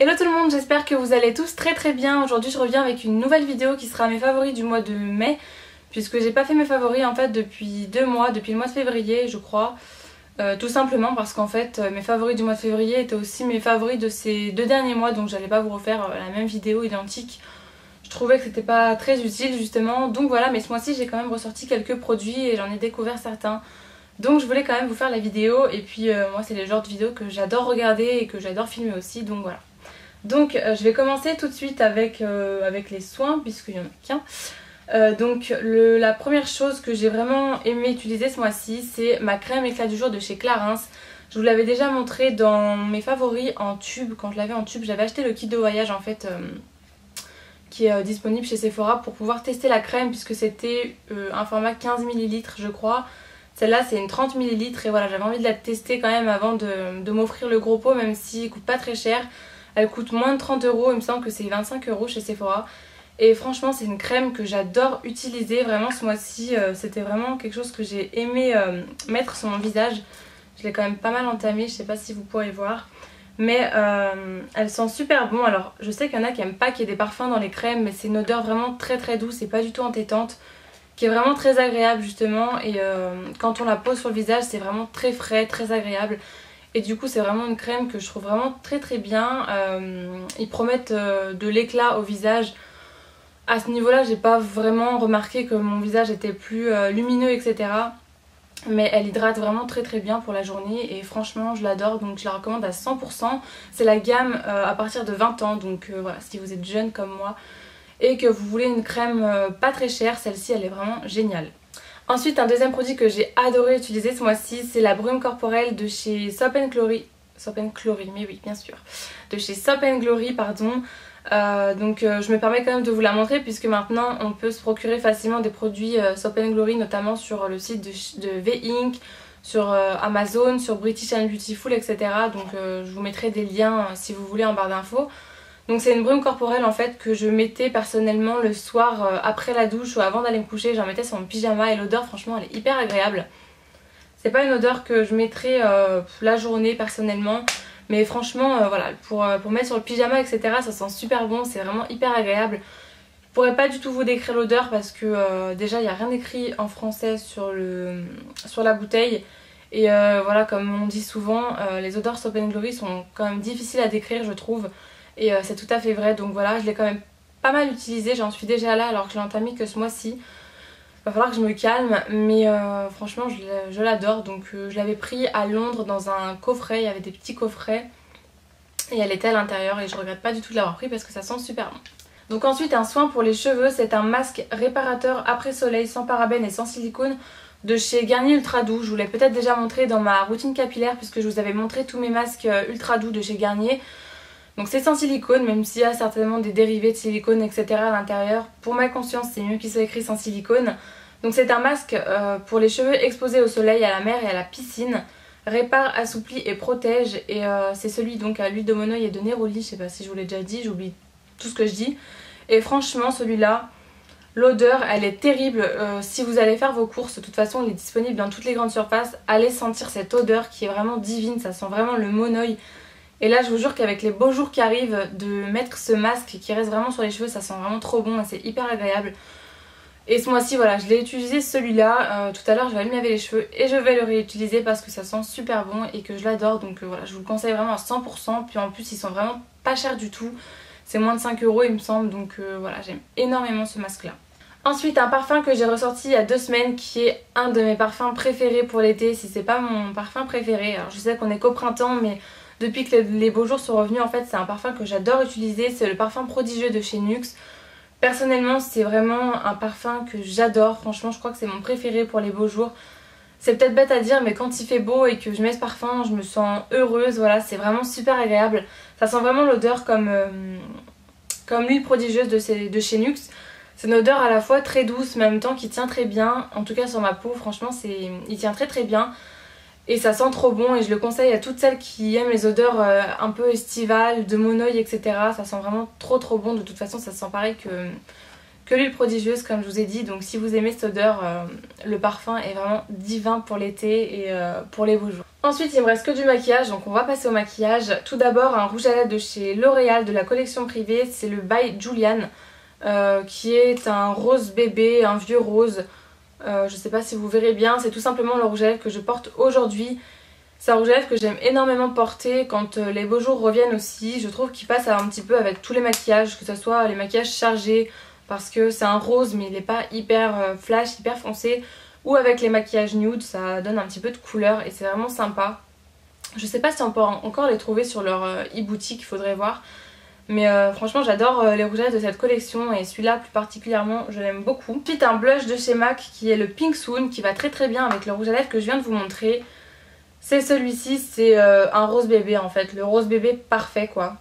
Hello tout le monde, j'espère que vous allez tous très bien. Aujourd'hui je reviens avec une nouvelle vidéo qui sera mes favoris du mois de mai, puisque j'ai pas fait mes favoris en fait depuis 2 mois, depuis le mois de février je crois. Tout simplement parce qu'en fait mes favoris du mois de février étaient aussi mes favoris de ces 2 derniers mois, donc j'allais pas vous refaire la même vidéo identique. Je trouvais que c'était pas très utile justement, donc voilà, mais ce mois-ci j'ai quand même ressorti quelques produits et j'en ai découvert certains. Donc je voulais quand même vous faire la vidéo, et puis moi c'est le genre de vidéo que j'adore regarder et que j'adore filmer aussi, donc voilà. Donc je vais commencer tout de suite avec les soins, puisqu'il n'y en a qu'un. Donc la première chose que j'ai vraiment aimé utiliser ce mois-ci, c'est ma crème éclat du jour de chez Clarins. Je vous l'avais déjà montré dans mes favoris en tube. Quand je l'avais en tube, j'avais acheté le kit de voyage en fait qui est disponible chez Sephora pour pouvoir tester la crème, puisque c'était un format 15 ml je crois. Celle-là c'est une 30 ml et voilà, j'avais envie de la tester quand même avant de m'offrir le gros pot, même s'il ne coûte pas très cher. Elle coûte moins de 30 €, il me semble que c'est 25 € chez Sephora. Et franchement c'est une crème que j'adore utiliser, vraiment ce mois-ci c'était vraiment quelque chose que j'ai aimé mettre sur mon visage. Je l'ai quand même pas mal entamée, je sais pas si vous pourrez voir. Mais elle sent super bon. Alors je sais qu'il y en a qui aiment pas qu'il y ait des parfums dans les crèmes, mais c'est une odeur vraiment très douce et pas du tout entêtante, qui est vraiment très agréable justement. Et quand on la pose sur le visage c'est vraiment très frais, très agréable. Et du coup c'est vraiment une crème que je trouve vraiment très bien. Ils promettent de l'éclat au visage. À ce niveau là j'ai pas vraiment remarqué que mon visage était plus lumineux etc. Mais elle hydrate vraiment très bien pour la journée et franchement je l'adore, donc je la recommande à 100%. C'est la gamme à partir de 20 ans, donc voilà, si vous êtes jeune comme moi et que vous voulez une crème pas très chère, celle-ci elle est vraiment géniale. Ensuite un deuxième produit que j'ai adoré utiliser ce mois-ci, c'est la brume corporelle de chez Soap & Glory. Soap & Glory, mais oui bien sûr. De chez Soap & Glory pardon. Je me permets quand même de vous la montrer, puisque maintenant on peut se procurer facilement des produits Soap & Glory, notamment sur le site de V-Ink, sur Amazon, sur British and Beautiful etc. Donc je vous mettrai des liens si vous voulez en barre d'infos. Donc c'est une brume corporelle en fait que je mettais personnellement le soir après la douche ou avant d'aller me coucher. J'en mettais sur mon pyjama et l'odeur franchement elle est hyper agréable. C'est pas une odeur que je mettrais la journée personnellement, mais franchement voilà, pour mettre sur le pyjama etc. ça sent super bon, c'est vraiment hyper agréable. Je pourrais pas du tout vous décrire l'odeur parce que déjà il n'y a rien écrit en français sur la bouteille. Et voilà, comme on dit souvent, les odeurs Soap & Glory sont quand même difficiles à décrire je trouve. Et c'est tout à fait vrai, donc voilà, je l'ai quand même pas mal utilisé, j'en suis déjà là alors que je l'ai entamé que ce mois-ci. Va falloir que je me calme, mais franchement je l'adore. Donc je l'avais pris à Londres dans un coffret, il y avait des petits coffrets et elle était à l'intérieur et je regrette pas du tout de l'avoir pris parce que ça sent super bon. Donc ensuite un soin pour les cheveux, c'est un masque réparateur après soleil sans parabènes et sans silicone de chez Garnier Ultra Doux. Je vous l'ai peut-être déjà montré dans ma routine capillaire puisque je vous avais montré tous mes masques ultra doux de chez Garnier. Donc c'est sans silicone, même s'il y a certainement des dérivés de silicone etc à l'intérieur. Pour ma conscience c'est mieux qu'il soit écrit sans silicone. Donc c'est un masque pour les cheveux exposés au soleil, à la mer et à la piscine. Répare, assouplit et protège. Et c'est celui donc à l'huile de monoï et de Neroli. Je sais pas si je vous l'ai déjà dit, j'oublie tout ce que je dis. Et franchement celui-là, l'odeur elle est terrible. Si vous allez faire vos courses, de toute façon il est disponible dans toutes les grandes surfaces. Allez sentir cette odeur qui est vraiment divine, ça sent vraiment le monoï. Et là je vous jure qu'avec les beaux jours qui arrivent, de mettre ce masque qui reste vraiment sur les cheveux, ça sent vraiment trop bon et c'est hyper agréable. Et ce mois-ci voilà, je l'ai utilisé celui-là, tout à l'heure je vais aller me laver les cheveux et je vais le réutiliser parce que ça sent super bon et que je l'adore. Donc voilà, je vous le conseille vraiment à 100%, puis en plus ils sont vraiment pas chers du tout. C'est moins de 5 € il me semble, donc voilà, j'aime énormément ce masque là. Ensuite un parfum que j'ai ressorti il y a 2 semaines qui est un de mes parfums préférés pour l'été, si c'est pas mon parfum préféré. Alors je sais qu'on est qu'au printemps, mais depuis que les beaux jours sont revenus en fait c'est un parfum que j'adore utiliser, c'est le parfum prodigieux de chez NYX. Personnellement c'est vraiment un parfum que j'adore, franchement je crois que c'est mon préféré pour les beaux jours. C'est peut-être bête à dire mais quand il fait beau et que je mets ce parfum je me sens heureuse, voilà, c'est vraiment super agréable. Ça sent vraiment l'odeur comme l'huile prodigieuse de chez NYX. C'est une odeur à la fois très douce mais en même temps qui tient très bien, en tout cas sur ma peau franchement il tient très bien. Et ça sent trop bon et je le conseille à toutes celles qui aiment les odeurs un peu estivales, de monoï etc. Ça sent vraiment trop bon, de toute façon ça sent pareil que l'huile prodigieuse comme je vous ai dit. Donc si vous aimez cette odeur, le parfum est vraiment divin pour l'été et pour les beaux jours. Ensuite il me reste que du maquillage, donc on va passer au maquillage. Tout d'abord un rouge à lèvres de chez L'Oréal de la collection privée, c'est le By Julian qui est un rose bébé, un vieux rose. Je sais pas si vous verrez bien, c'est tout simplement le rouge à lèvres que je porte aujourd'hui. C'est un rouge à lèvres que j'aime énormément porter quand les beaux jours reviennent aussi. Je trouve qu'il passe un petit peu avec tous les maquillages, que ce soit les maquillages chargés, parce que c'est un rose mais il n'est pas hyper flash, hyper foncé, ou avec les maquillages nude, ça donne un petit peu de couleur et c'est vraiment sympa. Je sais pas si on peut encore les trouver sur leur e-boutique, il faudrait voir. Mais franchement j'adore les rouges à lèvres de cette collection et celui-là plus particulièrement je l'aime beaucoup. Ensuite un blush de chez MAC qui est le Pink Swoon qui va très bien avec le rouge à lèvres que je viens de vous montrer. C'est celui-ci, c'est un rose bébé en fait, le rose bébé parfait quoi.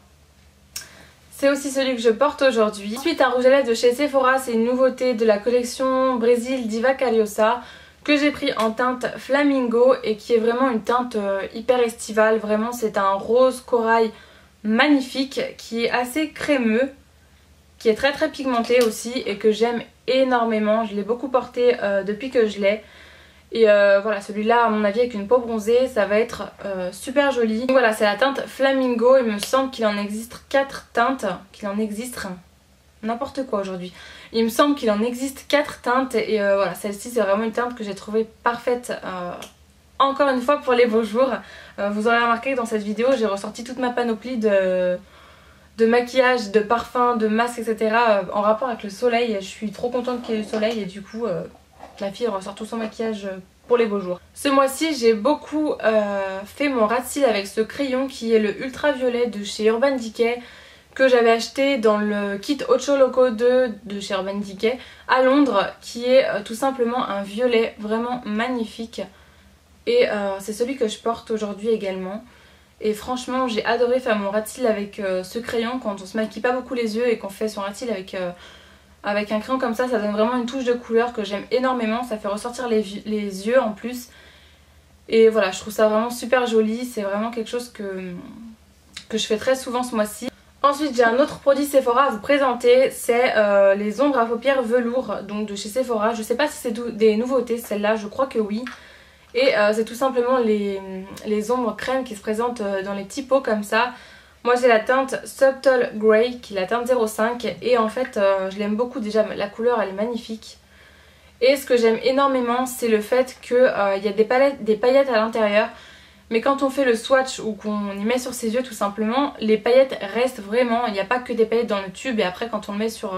C'est aussi celui que je porte aujourd'hui. Ensuite un rouge à lèvres de chez Sephora, c'est une nouveauté de la collection Brésil Diva Caliosa que j'ai pris en teinte Flamingo et qui est vraiment une teinte hyper estivale. Vraiment c'est un rose corail magnifique qui est assez crémeux, qui est très pigmenté aussi et que j'aime énormément. Je l'ai beaucoup porté depuis que je l'ai. Et voilà, celui-là à mon avis avec une peau bronzée ça va être super joli. Donc voilà, c'est la teinte Flamingo, il me semble qu'il en existe 4 teintes, n'importe quoi aujourd'hui. Il me semble qu'il en existe 4 teintes et voilà, celle-ci c'est vraiment une teinte que j'ai trouvée parfaite encore une fois pour les beaux jours. Vous aurez remarqué que dans cette vidéo j'ai ressorti toute ma panoplie de maquillage, de parfums, de masques etc. En rapport avec le soleil. Je suis trop contente qu'il y ait du soleil et du coup ma fille ressort tout son maquillage pour les beaux jours. Ce mois-ci j'ai beaucoup fait mon ras de cils avec ce crayon qui est le Ultraviolet de chez Urban Decay, que j'avais acheté dans le kit Ocho Loco 2 de chez Urban Decay à Londres, qui est tout simplement un violet vraiment magnifique. Et c'est celui que je porte aujourd'hui également. Et franchement j'ai adoré faire mon ras de cils avec ce crayon quand on se maquille pas beaucoup les yeux et qu'on fait son ras de cils avec un crayon comme ça donne vraiment une touche de couleur que j'aime énormément. Ça fait ressortir les yeux en plus. Et voilà, je trouve ça vraiment super joli. C'est vraiment quelque chose que je fais très souvent ce mois-ci. Ensuite j'ai un autre produit Sephora à vous présenter. C'est les ombres à paupières velours donc de chez Sephora. Je sais pas si c'est des nouveautés celle-là, je crois que oui. Et c'est tout simplement les ombres crème qui se présentent dans les petits pots comme ça. Moi j'ai la teinte Subtle Grey qui est la teinte 05 et en fait je l'aime beaucoup déjà, la couleur elle est magnifique. Et ce que j'aime énormément c'est le fait qu'il y a des paillettes à l'intérieur. Mais quand on fait le swatch ou qu'on y met sur ses yeux tout simplement, les paillettes restent vraiment. Il n'y a pas que des paillettes dans le tube et après quand on le met sur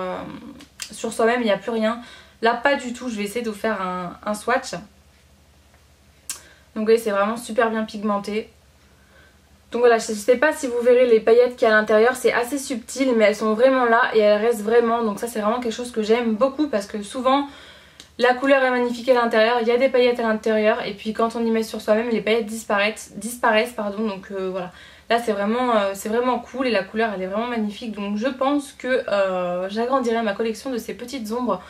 soi-même il n'y a plus rien. Là pas du tout, je vais essayer de vous faire un swatch. Donc oui c'est vraiment super bien pigmenté. Donc voilà, je ne sais pas si vous verrez les paillettes qu'il y a à l'intérieur, c'est assez subtil mais elles sont vraiment là et elles restent vraiment. Donc ça c'est vraiment quelque chose que j'aime beaucoup parce que souvent la couleur est magnifique à l'intérieur, il y a des paillettes à l'intérieur et puis quand on y met sur soi-même les paillettes disparaissent pardon. Donc voilà, là c'est vraiment cool et la couleur elle est vraiment magnifique. Donc je pense que j'agrandirai ma collection de ces petites ombres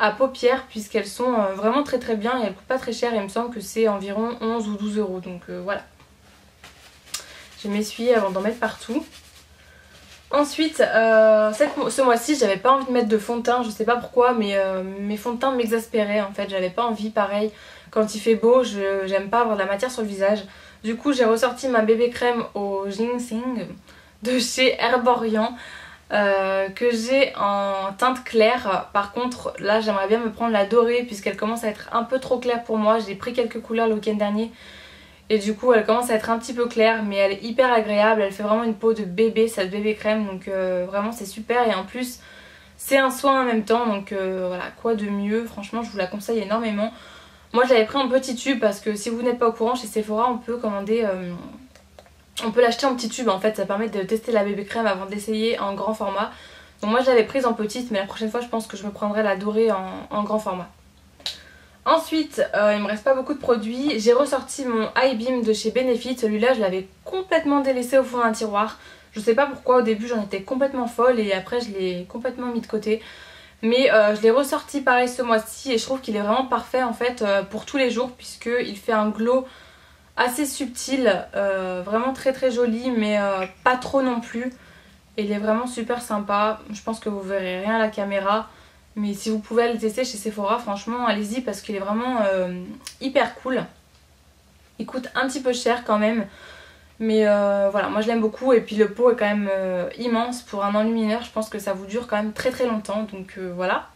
à paupières puisqu'elles sont vraiment très bien et elles coûtent pas très cher. Il me semble que c'est environ 11 ou 12 euros. Donc voilà. Je vais m'essuyer avant d'en mettre partout. Ensuite, ce mois-ci, j'avais pas envie de mettre de fond de teint, je sais pas pourquoi, mais mes fonds de teint m'exaspéraient en fait. J'avais pas envie, pareil, quand il fait beau, j'aime pas avoir de la matière sur le visage. Du coup, j'ai ressorti ma bébé crème au ginseng de chez Herborian que j'ai en teinte claire. Par contre, là, j'aimerais bien me prendre la dorée puisqu'elle commence à être un peu trop claire pour moi. J'ai pris quelques couleurs le week-end dernier. Et du coup elle commence à être un petit peu claire mais elle est hyper agréable, elle fait vraiment une peau de bébé cette bébé crème donc vraiment c'est super et en plus c'est un soin en même temps donc voilà quoi de mieux, franchement je vous la conseille énormément. Moi je l'avais pris en petit tube parce que si vous n'êtes pas au courant chez Sephora on peut commander, on peut l'acheter en petit tube en fait, ça permet de tester la bébé crème avant d'essayer en grand format. Donc moi je l'avais prise en petite mais la prochaine fois je pense que je me prendrai la dorée en grand format. Ensuite, il me reste pas beaucoup de produits. J'ai ressorti mon Eye Beam de chez Benefit. Celui-là, je l'avais complètement délaissé au fond d'un tiroir. Je sais pas pourquoi, au début j'en étais complètement folle et après je l'ai complètement mis de côté. Mais je l'ai ressorti pareil ce mois-ci et je trouve qu'il est vraiment parfait en fait pour tous les jours puisqu'il fait un glow assez subtil, vraiment très joli mais pas trop non plus. Et il est vraiment super sympa. Je pense que vous verrez rien à la caméra. Mais si vous pouvez le tester chez Sephora, franchement allez-y parce qu'il est vraiment hyper cool. Il coûte un petit peu cher quand même. Mais voilà, moi je l'aime beaucoup. Et puis le pot est quand même immense pour un enlumineur. Je pense que ça vous dure quand même très très longtemps. Donc voilà.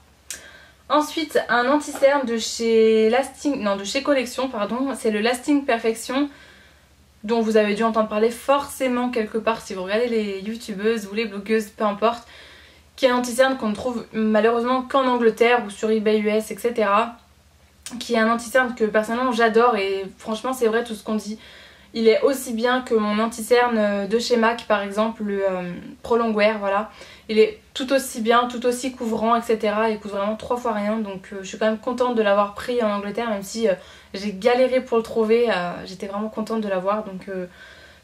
Ensuite, un anti-cerne de chez de chez Collection, pardon. C'est le Lasting Perfection, dont vous avez dû entendre parler forcément quelque part si vous regardez les youtubeuses ou les blogueuses, peu importe. Qui est un anti-cerne qu'on ne trouve malheureusement qu'en Angleterre ou sur eBay US, etc. Qui est un anti-cerne que personnellement j'adore et franchement c'est vrai tout ce qu'on dit. Il est aussi bien que mon anti-cerne de chez MAC par exemple, le Pro Longwear, voilà. Il est tout aussi bien, tout aussi couvrant, etc. Il coûte vraiment 3 fois rien, donc je suis quand même contente de l'avoir pris en Angleterre, même si j'ai galéré pour le trouver, j'étais vraiment contente de l'avoir. Donc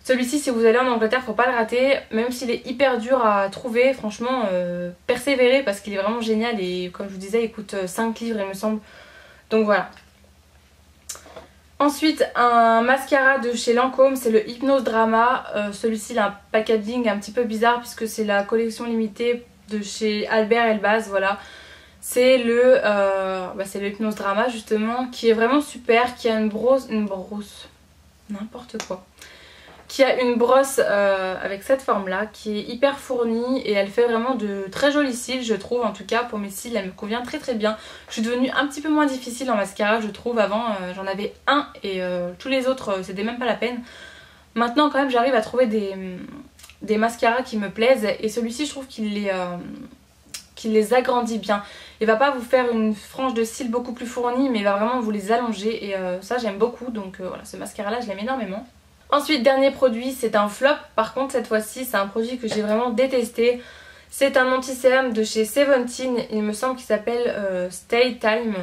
celui-ci, si vous allez en Angleterre, faut pas le rater, même s'il est hyper dur à trouver, franchement persévérez parce qu'il est vraiment génial et comme je vous disais il coûte 5 livres il me semble, donc voilà. Ensuite un mascara de chez Lancôme, c'est le Hypnose Drama. Celui-ci il a un packaging un petit peu bizarre puisque c'est la collection limitée de chez Albert Elbaz, voilà. C'est le Hypnose Drama justement, qui est vraiment super, qui a une brosse, n'importe quoi. Qui a une brosse avec cette forme là, qui est hyper fournie et elle fait vraiment de très jolis cils, je trouve. En tout cas pour mes cils elle me convient très très bien. Je suis devenue un petit peu moins difficile en mascara je trouve. Avant j'en avais un et tous les autres c'était même pas la peine. Maintenant quand même j'arrive à trouver des mascaras qui me plaisent et celui-ci je trouve qu'il les agrandit bien. Il va pas vous faire une frange de cils beaucoup plus fournie mais il va vraiment vous les allonger et ça j'aime beaucoup. Donc voilà, ce mascara là je l'aime énormément. Ensuite, dernier produit, c'est un flop. Par contre, cette fois-ci, c'est un produit que j'ai vraiment détesté. C'est un anti-cerne de chez Seventeen. Il me semble qu'il s'appelle Stay Time.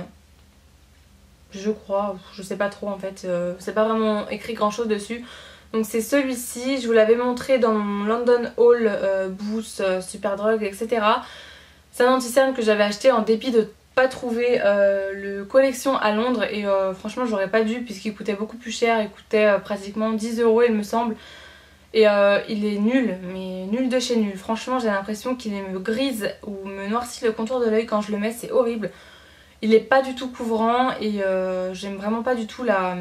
Je crois, je sais pas trop en fait. C'est pas vraiment écrit grand chose dessus. Donc c'est celui-ci. Je vous l'avais montré dans mon London Haul, Boost, Superdrug, etc. C'est un anti-cerne que j'avais acheté en dépit de pas trouver le collection à Londres et franchement j'aurais pas dû puisqu'il coûtait beaucoup plus cher, il coûtait pratiquement 10 € il me semble et il est nul, mais nul de chez nul. Franchement j'ai l'impression qu'il me grise ou me noircit le contour de l'œil quand je le mets, c'est horrible. Il est pas du tout couvrant et j'aime vraiment pas du tout la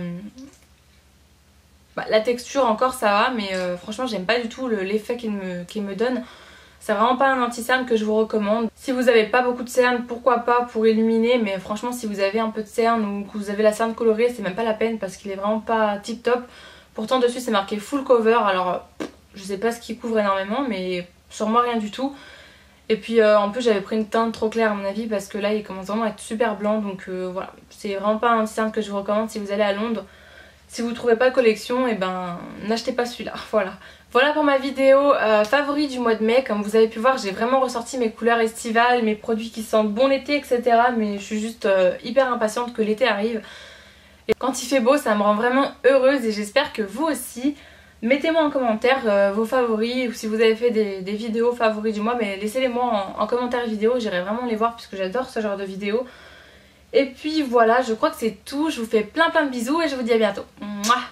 texture, encore ça va, mais franchement j'aime pas du tout l'effet qu'il me donne. C'est vraiment pas un anti-cerne que je vous recommande. Si vous avez pas beaucoup de cernes, pourquoi pas pour illuminer, mais franchement si vous avez un peu de cerne ou que vous avez la cerne colorée, c'est même pas la peine parce qu'il est vraiment pas tip top. Pourtant dessus c'est marqué full cover, alors je sais pas ce qui couvre énormément mais sur moi rien du tout. Et puis en plus j'avais pris une teinte trop claire à mon avis parce que là il commence vraiment à être super blanc, donc voilà. C'est vraiment pas un anti-cerne que je vous recommande si vous allez à Londres. Si vous trouvez pas de collection, et ben n'achetez pas celui-là, voilà. Voilà pour ma vidéo favori du mois de mai. Comme vous avez pu voir, j'ai vraiment ressorti mes couleurs estivales, mes produits qui sentent bon l'été, etc. Mais je suis juste hyper impatiente que l'été arrive. Et quand il fait beau, ça me rend vraiment heureuse et j'espère que vous aussi. Mettez-moi en commentaire vos favoris ou si vous avez fait des vidéos favoris du mois, mais laissez-les moi en commentaire vidéo, j'irai vraiment les voir puisque j'adore ce genre de vidéos. Et puis voilà, je crois que c'est tout. Je vous fais plein de bisous et je vous dis à bientôt. Mouah.